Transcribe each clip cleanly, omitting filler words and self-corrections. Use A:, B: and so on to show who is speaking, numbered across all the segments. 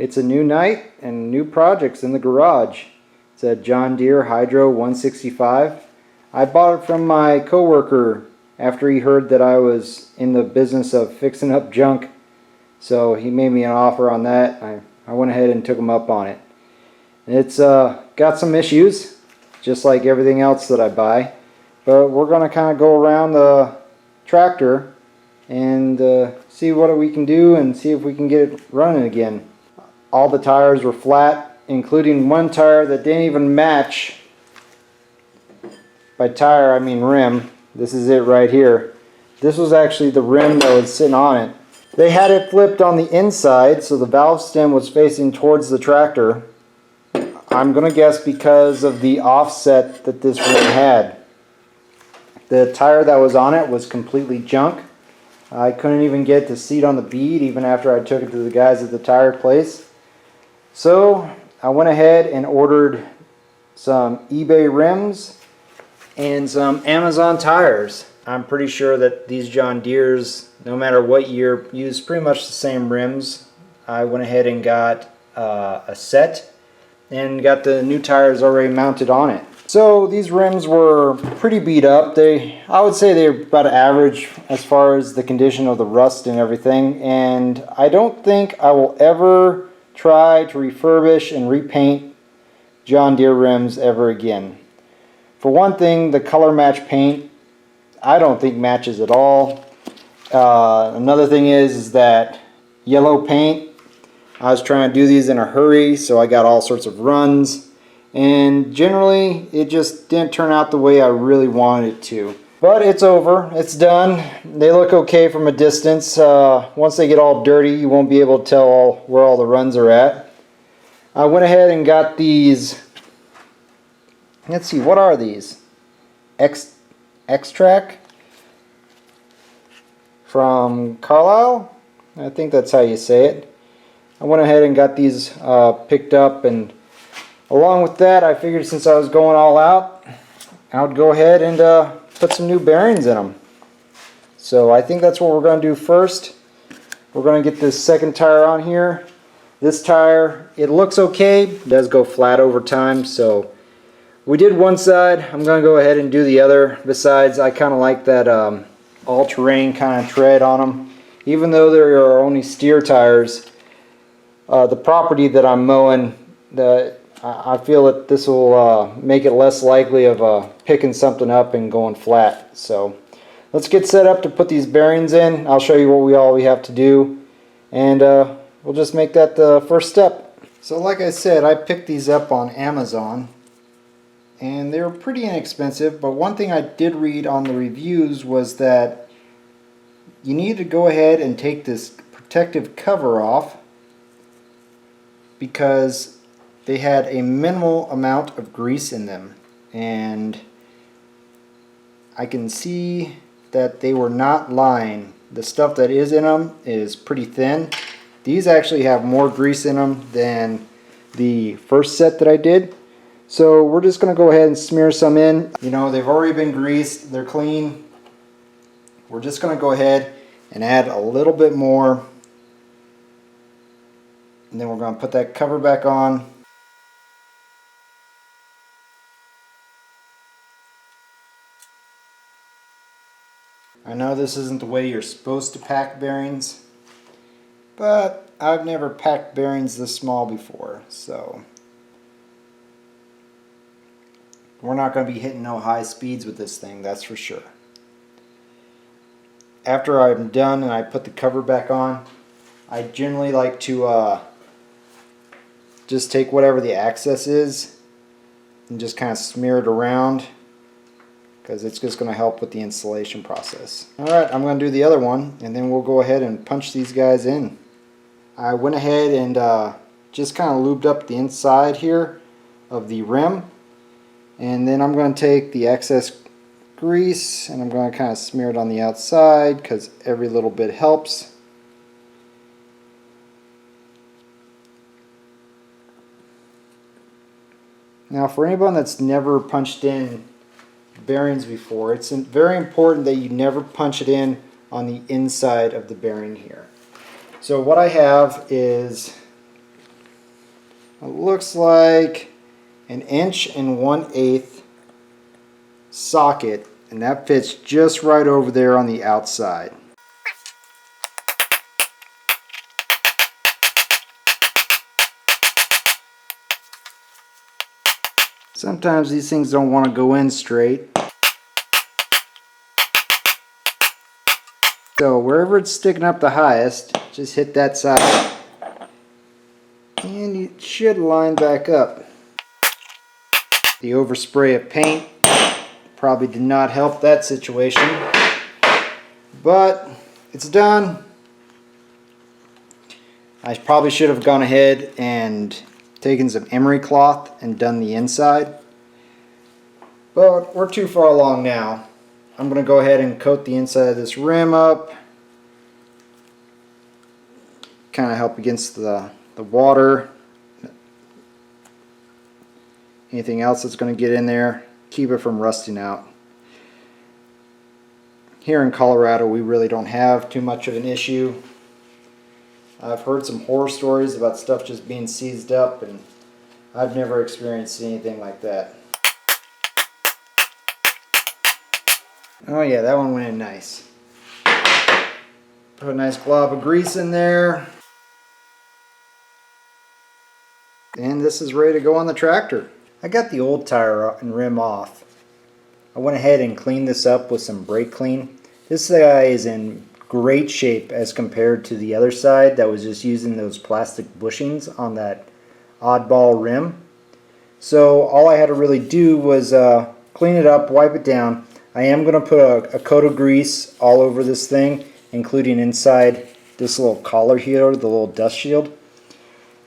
A: It's a new night and new projects in the garage. It's a John Deere Hydro 165. I bought it from my coworker after he heard that I was in the business of fixing up junk. So he made me an offer on that. I went ahead and took him up on it. It's got some issues, just like everything else that I buy. But we're going to kind of go around the tractor and see what we can do and see if we can get it running again. All the tires were flat, including one tire that didn't even match. By tire, I mean rim. This is it right here. This was actually the rim that was sitting on it. They had it flipped on the inside, so the valve stem was facing towards the tractor. I'm going to guess because of the offset that this rim had. The tire that was on it was completely junk. I couldn't even get the seat on the bead even after I took it to the guys at the tire place. So I went ahead and ordered some eBay rims and some Amazon tires. I'm pretty sure that these John Deere's, no matter what year, use pretty much the same rims. I went ahead and got a set and got the new tires already mounted on it. So these rims were pretty beat up. I would say they're about average as far as the condition of the rust and everything, and I don't think I will ever try to refurbish and repaint John Deere rims ever again. For one thing, the color match paint I don't think matches at all. Another thing is that yellow paint, I was trying to do these in a hurry, so I got all sorts of runs, and generally it just didn't turn out the way I really wanted it to. But it's over, it's done. They look okay from a distance. Once they get all dirty, you won't be able to tell where all the runs are at. I went ahead and got these, let's see, what are these? X-Track from Carlisle? I think that's how you say it. I went ahead and got these picked up, and along with that I figured since I was going all out, I would go ahead and put some new bearings in them. So I think that's what we're going to do first. We're going to get this second tire on here. This tire, it looks okay, it does go flat over time, so we did one side. I'm going to go ahead and do the other. Besides, I kind of like that all-terrain kind of tread on them. Even though there are only steer tires, the property that I'm mowing, I feel that this will make it less likely of picking something up and going flat. So let's get set up to put these bearings in. I'll show you what all we have to do, and we'll just make that the first step. So like I said, I picked these up on Amazon, and they were pretty inexpensive, but one thing I did read on the reviews was that you need to go ahead and take this protective cover off because they had a minimal amount of grease in them, and I can see that they were not lying. The stuff that is in them is pretty thin. These actually have more grease in them than the first set that I did. So we're just going to go ahead and smear some in. You know, they've already been greased, they're clean. We're just going to go ahead and add a little bit more, and then we're going to put that cover back on. I know this isn't the way you're supposed to pack bearings, but I've never packed bearings this small before, so we're not going to be hitting no high speeds with this thing, that's for sure. After I'm done and I put the cover back on, I generally like to just take whatever the access is and just kind of smear it around, because it's just going to help with the installation process. Alright, I'm going to do the other one, and then we'll go ahead and punch these guys in. I went ahead and just kind of lubed up the inside here of the rim, and then I'm going to take the excess grease and I'm going to kind of smear it on the outside because every little bit helps. Now for anyone that's never punched in bearings before, it's very important that you never punch it in on the inside of the bearing here. So what I have is It looks like an 1 1/8" socket, and that fits just right over there on the outside. Sometimes these things don't want to go in straight. So wherever it's sticking up the highest, just hit that side. And it should line back up. The overspray of paint probably did not help that situation. But it's done. I probably should have gone ahead and taken some emery cloth and done the inside. But we're too far along now. I'm going to go ahead and coat the inside of this rim up. Kind of help against the water. Anything else that's going to get in there, keep it from rusting out. Here in Colorado, we really don't have too much of an issue. I've heard some horror stories about stuff just being seized up, and I've never experienced anything like that. Oh yeah, that one went in nice. Put a nice glob of grease in there. And this is ready to go on the tractor. I got the old tire and rim off. I went ahead and cleaned this up with some brake clean. This guy is in great shape as compared to the other side that was just using those plastic bushings on that oddball rim. So all I had to really do was clean it up, wipe it down. I am going to put a coat of grease all over this thing, including inside this little collar here, the little dust shield.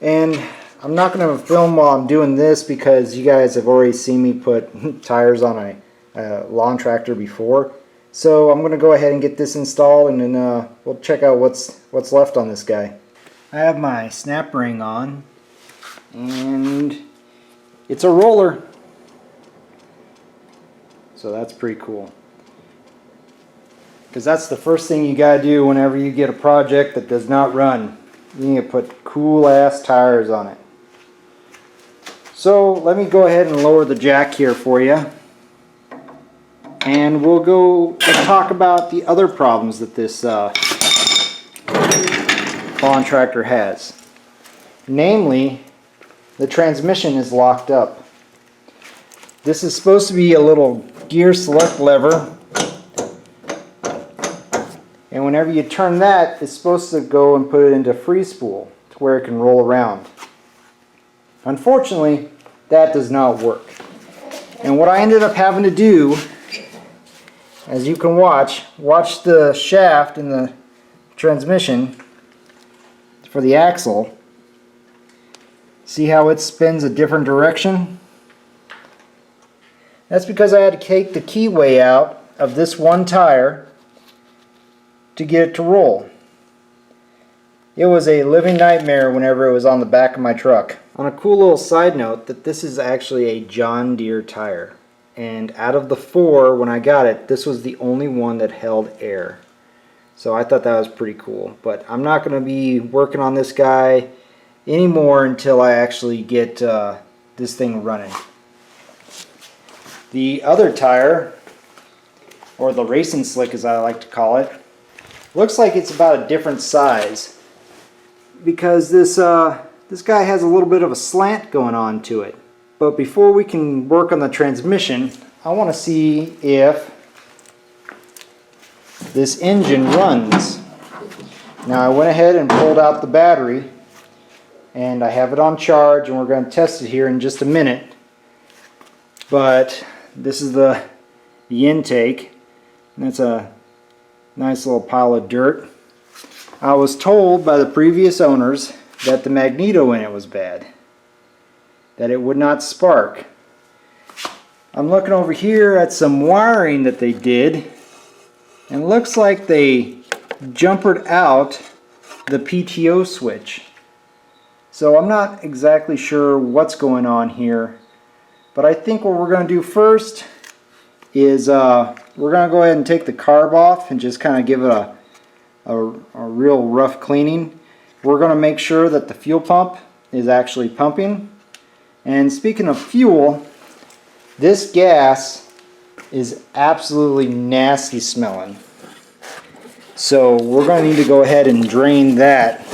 A: And I'm not going to film while I'm doing this because you guys have already seen me put tires on a lawn tractor before. So I'm going to go ahead and get this installed, and then we'll check out what's left on this guy. I have my snap ring on, and it's a roller. So that's pretty cool. Because that's the first thing you got to do whenever you get a project that does not run. You need to put cool ass tires on it. So let me go ahead and lower the jack here for you. And we'll go talk about the other problems that this lawn tractor has. Namely, the transmission is locked up. This is supposed to be a little gear select lever. And whenever you turn that, it's supposed to go and put it into free spool to where it can roll around. Unfortunately, that does not work. And what I ended up having to do, as you can watch the shaft in the transmission for the axle. See how it spins a different direction? That's because I had to take the keyway out of this one tire to get it to roll. It was a living nightmare whenever it was on the back of my truck. On a cool little side note, that this is actually a John Deere tire. And out of the 4, when I got it, this was the only one that held air. So I thought that was pretty cool. But I'm not going to be working on this guy anymore until I actually get this thing running. The other tire, or the racing slick as I like to call it, looks like it's about a different size. Because this guy has a little bit of a slant going on to it. But before we can work on the transmission, I want to see if this engine runs. Now I went ahead and pulled out the battery, and I have it on charge, and we're going to test it here in just a minute. But this is the intake, and it's a nice little pile of dirt. I was told by the previous owners that the magneto in it was bad, that it would not spark. I'm looking over here at some wiring that they did, and it looks like they jumpered out the PTO switch. So I'm not exactly sure what's going on here, but I think what we're going to do first is we're going to go ahead and take the carb off and just kind of give it a real rough cleaning. We're going to make sure that the fuel pump is actually pumping. And speaking of fuel, this gas is absolutely nasty smelling. So we're going to need to go ahead and drain that.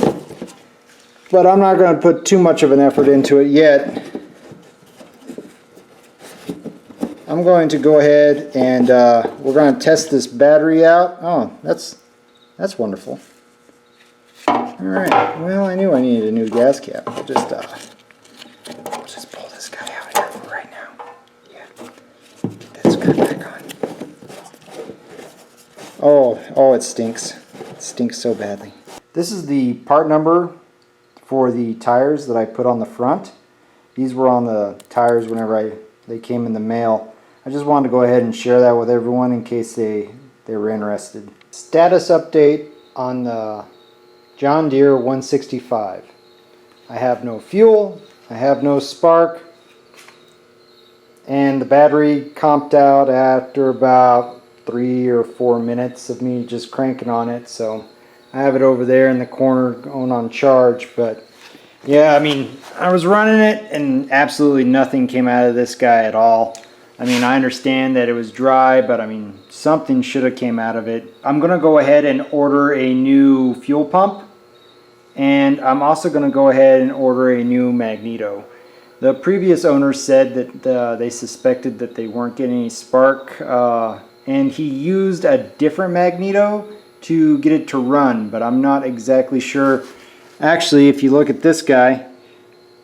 A: But I'm not going to put too much of an effort into it yet. I'm going to go ahead and we're going to test this battery out. Oh, that's wonderful. Alright, well, I knew I needed a new gas cap. I'll just pull this guy out here for right now. Yeah, get this guy back on. Oh, it stinks. It stinks so badly. This is the part number for the tires that I put on the front. These were on the tires whenever they came in the mail. I just wanted to go ahead and share that with everyone in case they were interested. Status update on the John Deere 165. I have no fuel, I have no spark, and the battery comped out after about 3 or 4 minutes of me just cranking on it. So I have it over there in the corner going on charge. But yeah, I mean, I was running it and absolutely nothing came out of this guy at all. I mean, I understand that it was dry, but I mean, something should have came out of it. I'm going to go ahead and order a new fuel pump, and I'm also going to go ahead and order a new magneto. The previous owner said that they suspected that they weren't getting any spark, and he used a different magneto to get it to run, but I'm not exactly sure. Actually, if you look at this guy,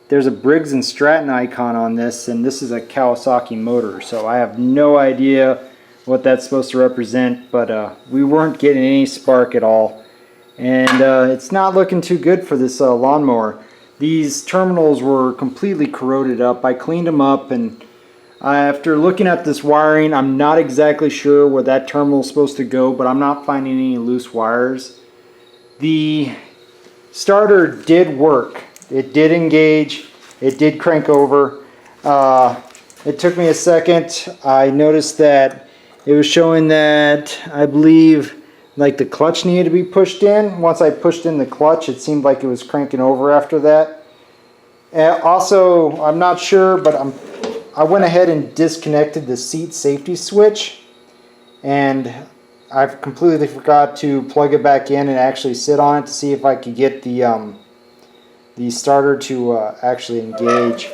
A: there's a Briggs & Stratton icon on this, and this is a Kawasaki motor, so I have no idea what that's supposed to represent, but we weren't getting any spark at all, and it's not looking too good for this lawnmower. These terminals were completely corroded up. I cleaned them up, and after looking at this wiring, I'm not exactly sure where that terminal is supposed to go, but I'm not finding any loose wires. The starter did work. It did engage, it did crank over. It took me a second. I noticed that it was showing that I believe like the clutch needed to be pushed in. Once I pushed in the clutch, it seemed like it was cranking over after that. And also, I'm not sure, but I went ahead and disconnected the seat safety switch, and I've completely forgot to plug it back in and actually sit on it to see if I could get the starter to actually engage.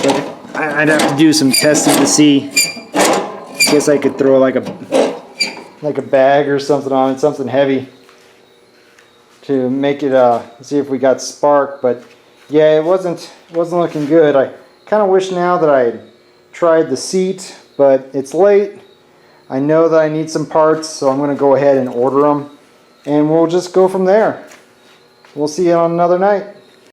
A: But I'd have to do some testing to see. I guess I could throw like a bag or something on it, something heavy, to make it see if we got spark. But yeah, it wasn't looking good. I kind of wish now that I had tried the seat, but it's late. I know that I need some parts, so I'm going to go ahead and order them, and we'll just go from there. We'll see you on another night.